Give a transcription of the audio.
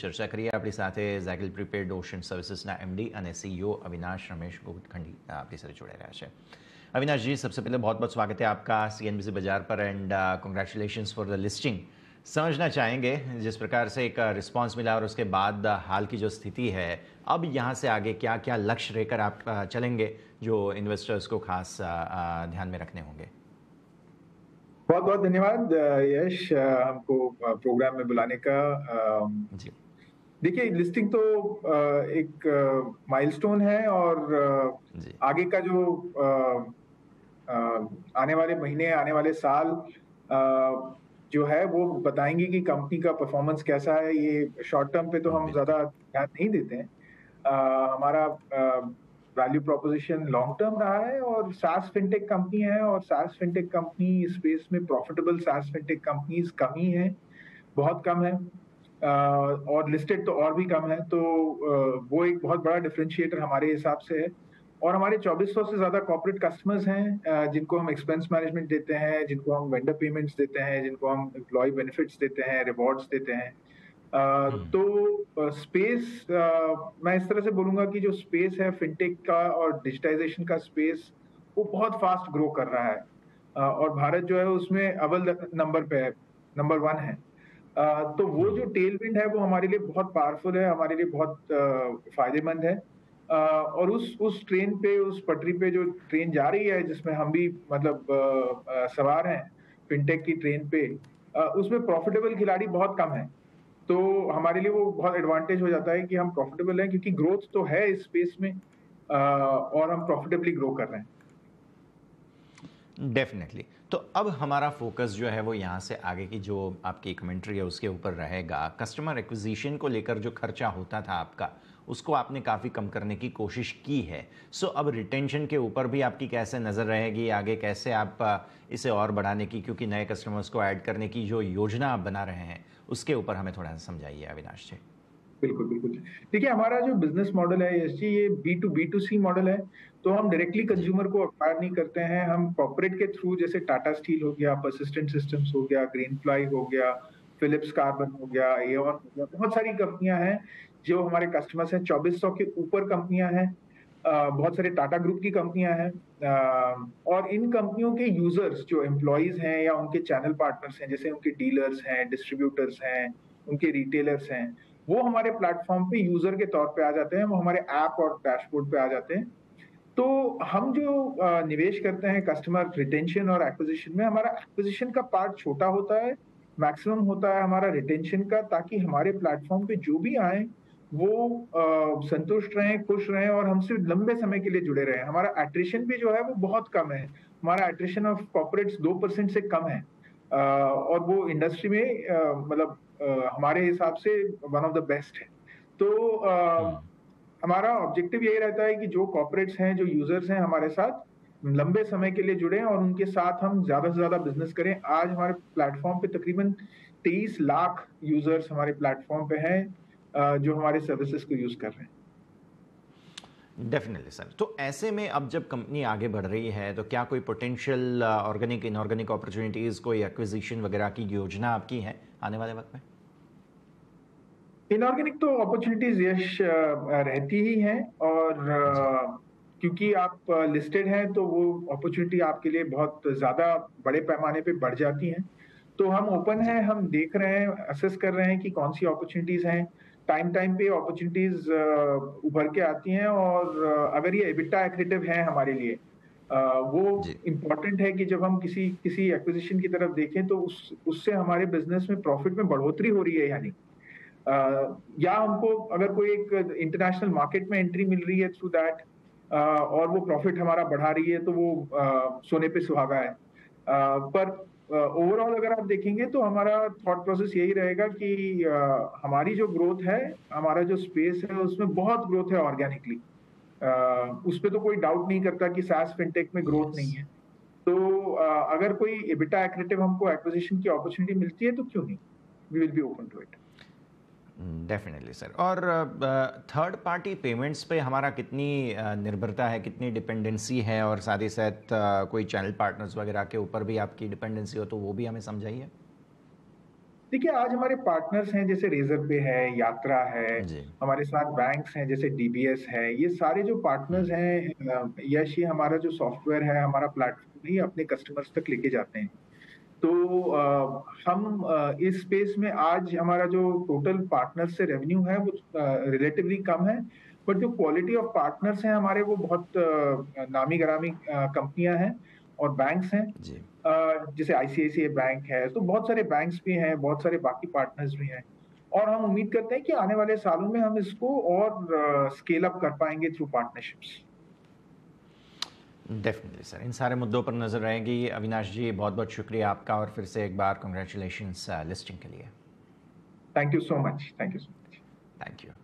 ચર્ચા કરીએ આપણી સાથે ઝાયકલ પ્રીપેડ ઓશન સર્વિસીસના એમડી અને સીईओ अविनाश रमेश गोखंडी આપણી સાથે જોડાઈ રહ્યા છે। अविनाश जी, सबसे पहले बहुत बहुत स्वागत है आपका सीएनबीसी बाजार पर and congratulations for the listing. समझना चाहेंगे जिस प्रकार से एक रिस्पांस मिला और उसके बाद हाल की जो स्थिति है, अब यहाँ से आगे क्या क्या लक्ष्य लेकर आप चलेंगे जो इन्वेस्टर्स को खास ध्यान में रखने होंगे? बहुत बहुत धन्यवाद यश, हमको प्रोग्राम में बुलाने का। जी देखिए, लिस्टिंग तो एक माइलस्टोन है और जी आगे का जो आने वाले महीने, आने वाले साल जो है वो बताएंगे कि कंपनी का परफॉर्मेंस कैसा है। ये शॉर्ट टर्म पे तो हम बिल्कुल। ज़्यादा ध्यान नहीं देते हैं। हमारा वैल्यू प्रोपोजिशन लॉन्ग टर्म रहा है और सास फिनटेक कंपनी है और सास फिनटेक कंपनी स्पेस में प्रॉफिटेबल सास फिनटेक कंपनीज कम ही है, बहुत कम है, और लिस्टेड तो और भी कम है। तो वो एक बहुत बड़ा डिफरेंशिएटर हमारे हिसाब से है। और हमारे 2400 से ज़्यादा कॉर्पोरेट कस्टमर्स हैं जिनको हम एक्सपेंस मैनेजमेंट देते हैं, जिनको हम वेंडर पेमेंट्स देते हैं, जिनको हम एम्प्लॉय बेनिफिट्स देते हैं, रिवॉर्ड्स देते हैं। तो स्पेस, मैं इस तरह से बोलूंगा कि जो स्पेस है फिनटेक का और डिजिटाइजेशन का स्पेस, वो बहुत फास्ट ग्रो कर रहा है और भारत जो है उसमें अव्वल नंबर पे है, नंबर 1 है। तो वो जो टेलविंड है वो हमारे लिए बहुत पावरफुल है, हमारे लिए बहुत फायदेमंद है। और उस ट्रेन पे, उस पटरी पे जो ट्रेन जा रही है, जिसमें हम भी मतलब सवार हैं फिनटेक की ट्रेन पे, उसमें प्रॉफिटेबल खिलाड़ी बहुत कम है। तो हमारे लिए वो बहुत एडवांटेज हो जाता है कि हम प्रॉफिटेबल हैं, क्योंकि ग्रोथ तो है इस स्पेस में और हम प्रॉफिटेबली ग्रो कर रहे हैं। डेफिनेटली। तो अब हमारा फोकस जो है वो यहाँ से आगे की जो आपकी कमेंट्री है उसके ऊपर रहेगा। कस्टमर एक्विजिशन को लेकर जो खर्चा होता था आपका, उसको आपने काफ़ी कम करने की कोशिश की है। सो अब रिटेंशन के ऊपर भी आपकी कैसे नज़र रहेगी, आगे कैसे आप इसे और बढ़ाने की, क्योंकि नए कस्टमर्स को ऐड करने की जो योजना आप बना रहे हैं उसके ऊपर हमें थोड़ा सा समझाइए अविनाश जी। बिल्कुल बिल्कुल। देखिए, हमारा जो बिजनेस मॉडल है यश जी, ये B2B2C मॉडल है। तो हम डायरेक्टली कंज्यूमर को अक्वायर नहीं करते हैं, हम कॉर्पोरेट के थ्रू, जैसे टाटा स्टील हो गया, पर्सिस्टेंट सिस्टम्स हो गया, ग्रीनफ्लाई हो गया, फिलिप्स कार्बन हो गया, एओन हो गया, बहुत सारी कंपनियां हैं जो हमारे कस्टमर्स हैं। 2400 के ऊपर कंपनियां हैं, बहुत सारे टाटा ग्रुप की कंपनियां हैं, और इन कंपनियों के यूजर्स जो एम्प्लॉयज हैं या उनके चैनल पार्टनर्स हैं, जैसे उनके डीलर्स हैं, डिस्ट्रीब्यूटर्स हैं, उनके रिटेलर्स हैं, वो हमारे प्लेटफॉर्म पे यूजर के तौर पे आ जाते हैं, वो हमारे ऐप और डैशबोर्ड पे आ जाते हैं। तो हम जो निवेश करते हैं कस्टमर रिटेंशन और एक्विजिशन में, हमारा एक्विजिशन का पार्ट छोटा होता है, मैक्सिमम होता है हमारा रिटेंशन का, ताकि हमारे प्लेटफॉर्म पे जो भी आए वो संतुष्ट रहें, खुश रहें और हमसे लंबे समय के लिए जुड़े रहें। हमारा एट्रिशन भी जो है वो बहुत कम है, हमारा एट्रिशन ऑफ कॉर्पोरेट्स 2% से कम है, और वो इंडस्ट्री में मतलब हमारे हिसाब से वन ऑफ द बेस्ट है। तो हमारा ऑब्जेक्टिव यही रहता है कि जो कॉर्पोरेट्स हैं, जो यूजर्स हैं, हमारे साथ लंबे समय के लिए जुड़े और उनके साथ हम ज्यादा से ज्यादा बिजनेस करें। आज हमारे प्लेटफॉर्म पे तकरीबन 23 लाख यूजर्स हमारे प्लेटफॉर्म पे हैं जो हमारे सर्विसेज को यूज कर रहे हैं। Definitely sir. तो ऐसे में अब जब कंपनी आगे बढ़ रही है तो क्या कोई पोटेंशियल ऑर्गेनिक इनऑर्गेनिक अपॉर्चुनिटीज, कोई एक्विजिशन वगैरह की योजना आपकी है आने वाले वक्त में? इनऑर्गेनिक तो अपॉर्चुनिटीज यश रहती ही हैं, और क्योंकि आप लिस्टेड हैं तो वो अपॉर्चुनिटी आपके लिए बहुत ज्यादा बड़े पैमाने पे बढ़ जाती हैं। तो हम ओपन हैं, हम देख रहे हैं, असेस कर रहे हैं कि कौन सी अपॉर्चुनिटीज हैं। टाइम टाइम पे अपॉर्चुनिटीज उभर के आती हैं, और अगर ये एबिटा एक्रेटिव है हमारे लिए, वो इम्पोर्टेंट है कि जब हम किसी एक्विजिशन की तरफ देखें तो उससे हमारे बिजनेस में प्रॉफिट में बढ़ोतरी हो रही है, यानी या हमको अगर कोई एक इंटरनेशनल मार्केट में एंट्री मिल रही है थ्रू दैट, और वो प्रॉफिट हमारा बढ़ा रही है, तो वो सोने पे सुहागा है। पर ओवरऑल अगर आप देखेंगे तो हमारा थॉट प्रोसेस यही रहेगा कि हमारी जो ग्रोथ है, हमारा जो स्पेस है, उसमें बहुत ग्रोथ है ऑर्गेनिकली। उस पर तो कोई डाउट नहीं करता कि सास फिनटेक में ग्रोथ नहीं है। तो अगर कोई एबिटा एक्रेटिव हमको एक्विजिशन की अपॉर्चुनिटी मिलती है तो क्यों नहीं, we will be open to it. Definitely sir. और थर्ड पार्टी पेमेंट्स पे हमारा कितनी निर्भरता है, कितनी डिपेंडेंसी है, और साथ ही साथ कोई चैनल पार्टनर्स वगैरह के ऊपर भी आपकी डिपेंडेंसी हो तो वो भी हमें समझाइए। देखिए, आज हमारे पार्टनर्स हैं जैसे रेज़र पे है, यात्रा है, जी। हमारे साथ बैंक्स हैं जैसे डीबीएस है, ये सारे जो हुँ, पार्टनर्स हैं यश ये हमारा जो सॉफ्टवेयर है, हमारा प्लेटफ़ॉर्म ही अपने कस्टमर्स तक लेके जाते हैं। तो हम इस स्पेस में आज हमारा जो टोटल पार्टनर से रेवेन्यू है वो रिलेटिवली कम है, बट जो क्वालिटी ऑफ पार्टनर्स हैं हमारे वो बहुत नामी-गिरामी कंपनियाँ हैं और बैंक्स हैं। जी। जैसे आईसीआईसीआई बैंक है, तो बहुत सारे बैंक्स भी हैं, बहुत सारे बाकी पार्टनर्स भी हैं। और हम उम्मीद करते हैं कि आने वाले सालों में हम इसको और स्केल अप कर पाएँगे थ्रू पार्टनरशिप्स। डेफ़िनिटली सर, इन सारे मुद्दों पर नज़र रहेगी। अविनाश जी, बहुत-बहुत शुक्रिया आपका और फिर से एक बार कांग्रेचुलेशंस लिस्टिंग के लिए। Thank you so much. Thank you so much. Thank you.